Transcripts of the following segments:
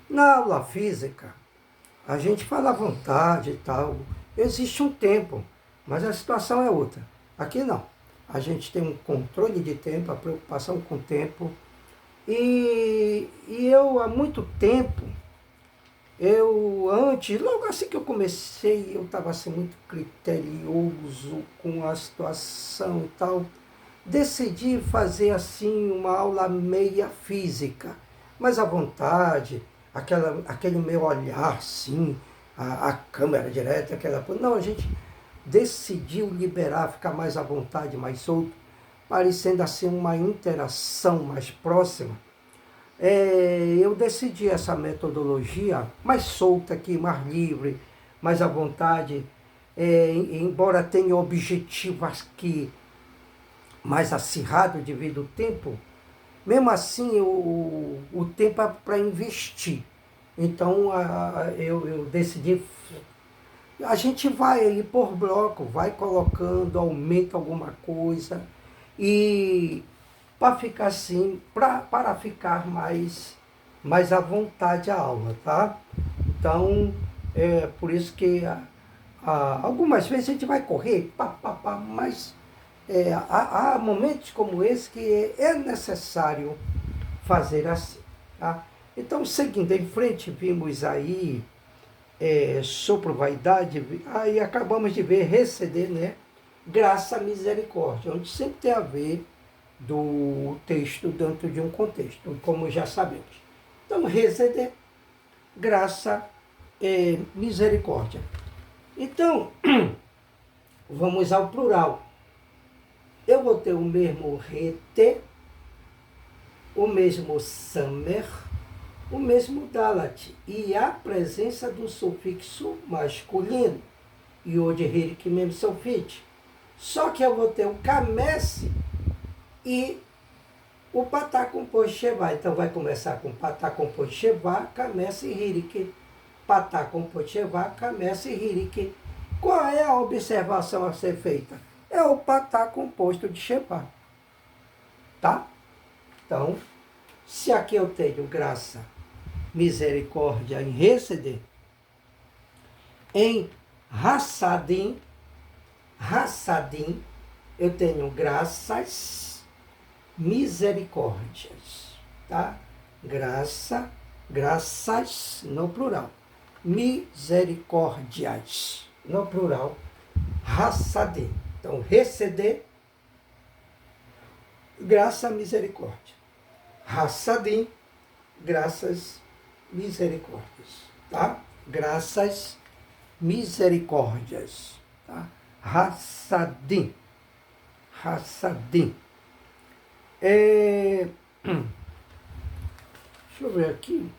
Na aula física, a gente fala à vontade e tal. Existe um tempo, mas a situação é outra. Aqui não. A gente tem um controle de tempo, a preocupação com o tempo. E eu, há muito tempo, logo assim que eu comecei, eu estava assim, muito criterioso com a situação e tal. Decidi fazer assim uma aula meia física, mas à vontade, aquele meu olhar assim, a câmera direta, aquela. Não, a gente decidiu liberar, ficar mais à vontade, mais solto, parecendo assim uma interação mais próxima. Eu decidi essa metodologia mais solta aqui, mais livre, mais à vontade, embora tenha objetivos aqui mais acirrado devido ao tempo, mesmo assim o tempo é para investir. Então eu decidi, a gente vai aí por bloco, vai colocando, aumenta alguma coisa, e para ficar assim, para ficar mais à vontade a aula, tá? Então, é por isso que algumas vezes a gente vai correr, mas há momentos como esse que é necessário fazer assim. Tá? Então, seguindo em frente, vimos aí sopro vaidade, aí acabamos de ver receder, né? Graça, misericórdia, onde sempre tem a ver do texto dentro de um contexto, como já sabemos. Então, receder, graça, misericórdia. Então, vamos ao plural. Eu vou ter o mesmo rete, o mesmo samer, o mesmo dalat, e a presença do sufixo masculino, iod, hirik, mem, sulfite. Só que eu vou ter o kamesse e o patá composto shevá. Então vai começar com patá composto shevá, kamesse e hirik. Patá composto shevá, kamesse e hirik. Qual é a observação a ser feita? É o patá composto de shevá. Tá? Então, se aqui eu tenho graça, misericórdia em receder, em hassadim, eu tenho graças, misericórdias, tá? Graças no plural, misericórdias no plural, hassadim. Então, receder, graça, misericórdia. Hassadim, graças, misericórdias, tá? Graças, misericórdias, tá? Hassadim, hassadim. Deixa eu ver aqui.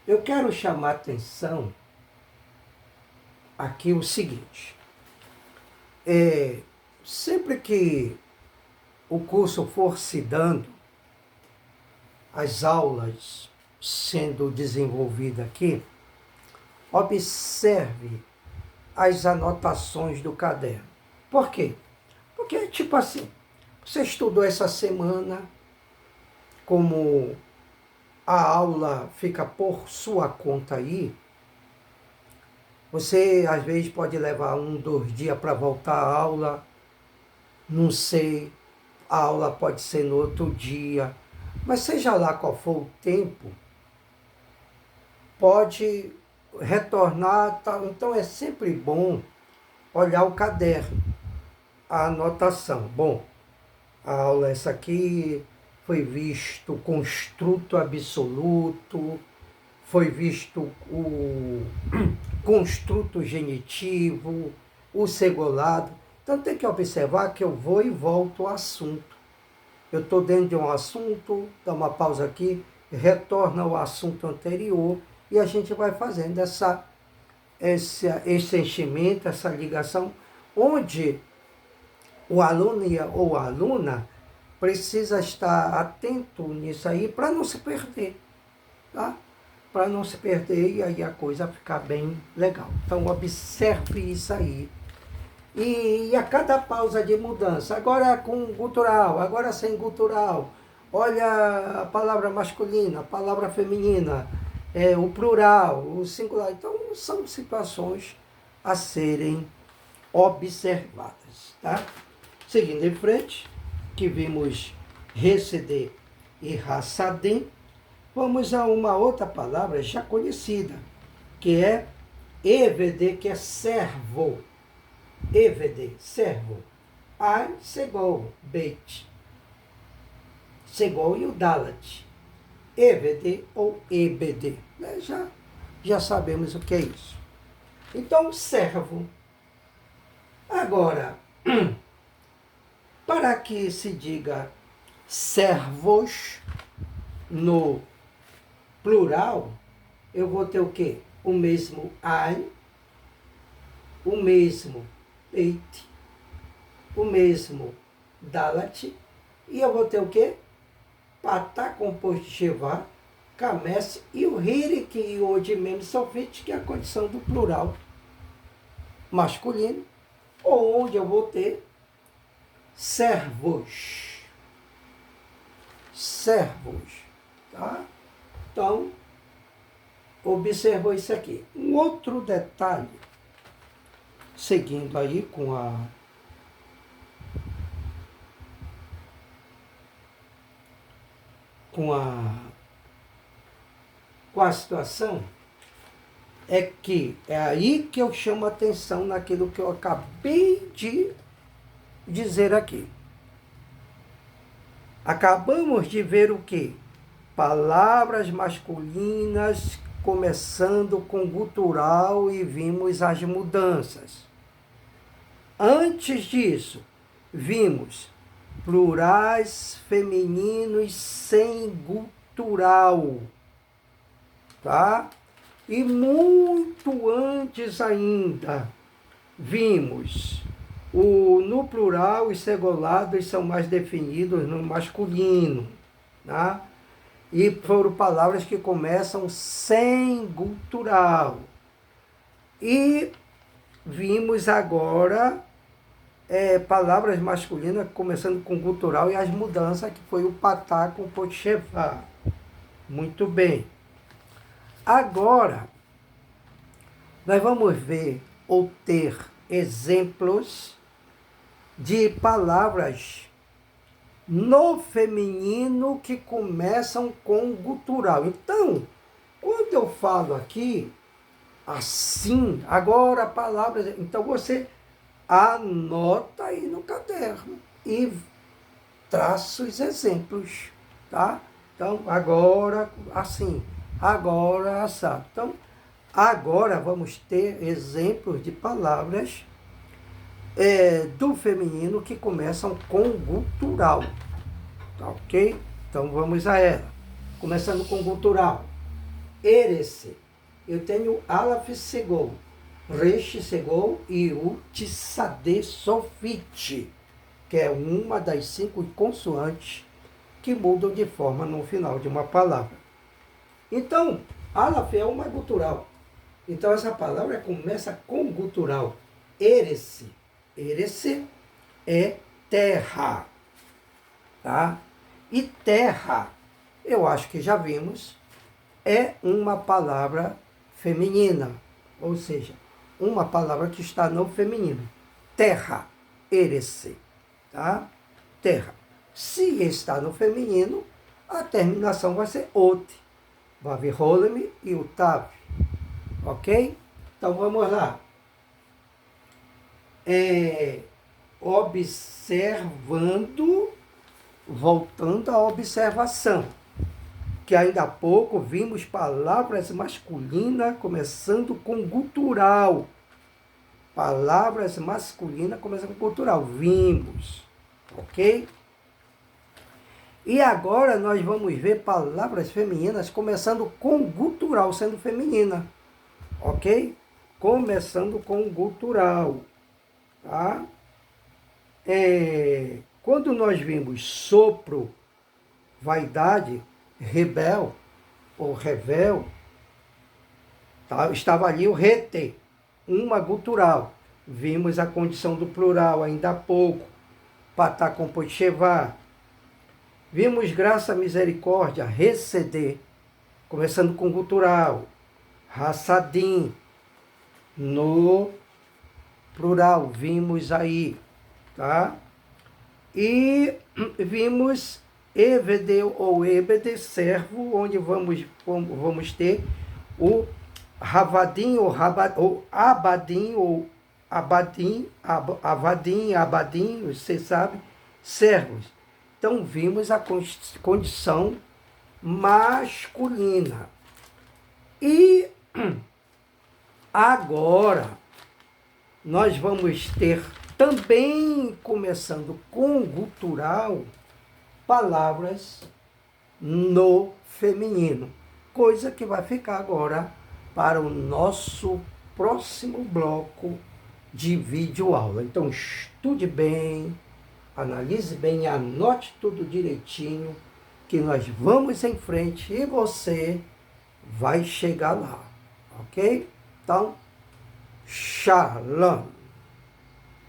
Eu quero chamar a atenção aqui o seguinte. Sempre que o curso for se dando, as aulas sendo desenvolvidas aqui, observe as anotações do caderno. Por quê? Porque, tipo assim, você estudou essa semana, como a aula fica por sua conta aí, você às vezes pode levar 1, 2 dias para voltar à aula, não sei, a aula pode ser no outro dia, mas seja lá qual for o tempo, pode retornar, tal. Então é sempre bom olhar o caderno, a anotação. Bom, a aula essa aqui foi visto o construto absoluto, foi visto o construto genitivo, o segolado. Então tem que observar que eu vou e volto ao assunto. Eu estou dentro de um assunto, dá uma pausa aqui, retorna ao assunto anterior e a gente vai fazendo esse enchimento, essa ligação, onde o aluno ou a aluna precisa estar atento nisso aí para não se perder, tá? Para não se perder e aí a coisa ficar bem legal. Então observe isso aí. E a cada pausa de mudança, agora com gutural, agora sem gutural, olha a palavra masculina, a palavra feminina, o plural, o singular. Então, são situações a serem observadas. Tá? Seguindo em frente, que vimos receder e raçadem, vamos a uma outra palavra já conhecida, que é evd, que é servo. Evd, servo. Ai, segol, beit. Segol e o dalat. Evd ou ebd. Né? Já sabemos o que é isso. Então, servo. Agora, para que se diga servos no plural, eu vou ter o quê? O mesmo ai, o mesmo beit, o mesmo dalat, e eu vou ter o quê? Patá composto de Shevá, Kames e o Hirik e o Odimem Sofit, que é a condição do plural masculino, onde eu vou ter servos. Servos. Tá? Então, observa isso aqui. Um outro detalhe, seguindo aí com a situação, é que é aí que eu chamo a atenção naquilo que eu acabei de dizer aqui. Acabamos de ver o quê? Palavras masculinas começando com gutural e vimos as mudanças. Antes disso, vimos plurais femininos sem gutural, tá? E muito antes ainda, vimos no plural os segolados são mais definidos no masculino, tá? E foram palavras que começam sem gutural. E vimos agora palavras masculinas começando com gutural e as mudanças, que foi o patá com o potchevá. Muito bem. Agora, nós vamos ver ou ter exemplos de palavras no feminino que começam com gutural. Então, quando eu falo aqui, assim, agora palavras... Então, você anota aí no caderno e traça os exemplos, tá? Então, agora, assim, agora, assado. Então, agora vamos ter exemplos de palavras do feminino que começam com gutural, tá ok? Então, vamos a ela. Começando com gutural. Erece. Eu tenho alaf segol, resh segol e utisade sofite, que é uma das 5 consoantes que mudam de forma no final de uma palavra. Então, alaf é uma gutural. Então, essa palavra começa com gutural. Erece. Erece é terra. Tá? E terra, eu acho que já vimos, é uma palavra feminina. Ou seja, uma palavra que está no feminino. Terra. Erece. Tá? Terra. Se está no feminino, a terminação vai ser ot. Vaviroleme e utav. Ok? Então vamos lá. Observando, voltando à observação, que ainda há pouco vimos palavras masculinas começando com gutural. Palavras masculinas começando com gutural. Vimos. Ok? E agora nós vamos ver palavras femininas começando com gutural, sendo feminina. Ok? Começando com gutural. Tá? Quando nós vimos sopro, vaidade, rebel ou revel, tá? Estava ali o rete, uma gutural. Vimos a condição do plural ainda há pouco. Patá com pochevá. Vimos graça, misericórdia, receder. Começando com gutural. Hassadim. No plural, vimos aí, tá? E vimos evede ou ebede, servo, onde vamos ter o ravadim ou abadim ou abadim, você sabe, servos. Então vimos a condição masculina. E agora nós vamos ter também, começando com gutural, palavras no feminino. Coisa que vai ficar agora para o nosso próximo bloco de videoaula. Então estude bem, analise bem, anote tudo direitinho, que nós vamos em frente e você vai chegar lá, ok? Então, Shalom.